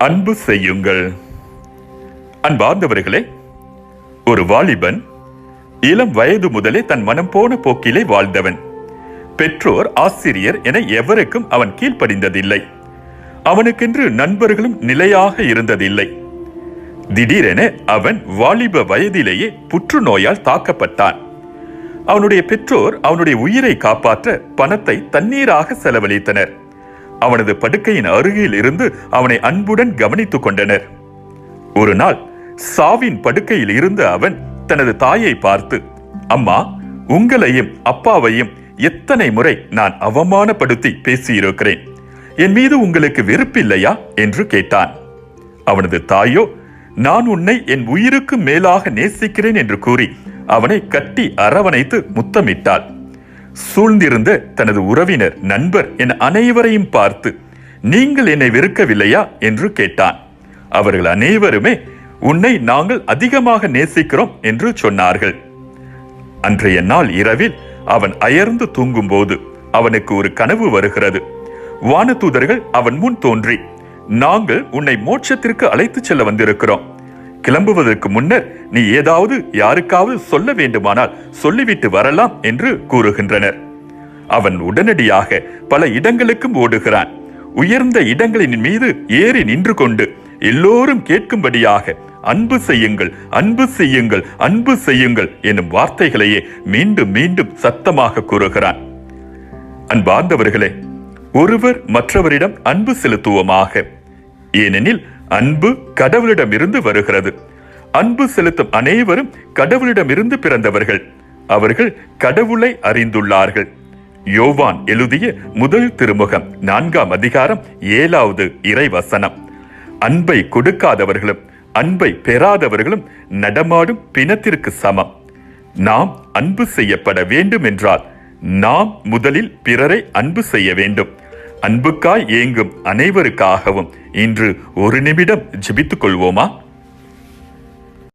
அன்பு செய்யுங்கள். அன்பார்ந்தவர்களே, ஒரு வாலிபன் இளம் வயது முதலே தன் மனம் போன போக்கிலே வாழ்ந்தவன். பெற்றோர், ஆசிரியர் என எவருக்கும் அவன் கீழ்ப்படிந்ததில்லை. அவனுக்கென்று நண்பர்களும் நிலையாக இருந்ததில்லை. திடீரென அவன் வாலிப வயதிலேயே புற்றுநோயால் தாக்கப்பட்டான். அவனுடைய பெற்றோர் அவனுடைய உயிரை காப்பாற்ற பணத்தை தண்ணீராக செலவழித்தனர். அவனது படுக்கையின் அருகில் இருந்து அவனை அன்புடன் கவனித்துக் கொண்டனர். ஒரு நாள் சாவின் படுக்கையில் இருந்த அவன் தனது தாயை பார்த்து, அம்மா, உங்களையும் அப்பாவையும் எத்தனை முறை நான் அவமானப்படுத்தி பேசியிருக்கிறேன். என் மீது உங்களுக்கு வெறுப்பில்லையா என்று கேட்டான். அவனது தாயோ, நான் உன்னை என் உயிருக்கு மேலாக நேசிக்கிறேன் என்று கூறி அவனை கட்டி அரவணைத்து முத்தமிட்டாள். சூழ்ந்திருந்த தனது உறவினர், நண்பர் என அனைவரையும் பார்த்து, நீங்கள் என்னை வெறுக்கவில்லையா என்று கேட்டான். அவர்கள் அனைவருமே உன்னை நாங்கள் அதிகமாக நேசிக்கிறோம் என்று சொன்னார்கள். அன்றைய நாள் இரவில் அவன் அயர்ந்து தூங்கும் போது அவனுக்கு ஒரு கனவு வருகிறது. வானதூதர்கள் அவன் முன் தோன்றி, நாங்கள் உன்னை மோட்சத்திற்கு அழைத்து செல்ல வந்திருக்கிறோம். கிளம்புவதற்கு முன்னர் நீ ஏதாவது யாருக்காவது சொல்ல வேண்டுமானால் சொல்லிவிட்டு வரலாம் என்று கூறுகின்றனர். அவன் உடனடியாக பல இடங்களுக்கும் ஓடுகிறான். உயர்ந்த இடங்களின் மீது ஏறி நின்று கொண்டு எல்லோரும் கேட்கும்படியாக அன்பு செய்யுங்கள், அன்பு செய்யுங்கள், அன்பு செய்யுங்கள் எனும் வார்த்தைகளையே மீண்டும் மீண்டும் சத்தமாக கூறுகிறான். அன்பார்ந்தவர்களே, ஒருவர் மற்றவரிடம் அன்பு செலுத்துவோமாக. ஏனெனில் அன்பு கடவுளிடமிருந்து வருகிறது. அன்பு செலுத்தும் அனைவரும் கடவுளிடமிருந்து பிறந்தவர்கள். அவர்கள் கடவுளை அறிந்துள்ளார்கள். யோவான் எழுதிய முதல் திருமுகம் 4ஆம் அதிகாரம் 7வது இறைவசனம். அன்பை கொடுக்காதவர்களும் அன்பை பெறாதவர்களும் நடமாடும் பிணத்திற்கு சமம். நாம் அன்பு செய்யப்பட வேண்டும் என்றால் நாம் முதலில் பிறரை அன்பு செய்ய வேண்டும். அன்புக்காய் ஏங்கும் அனைவருக்காகவும் இன்று ஒரு நிமிடம் ஜெபித்துக் கொள்வோமா?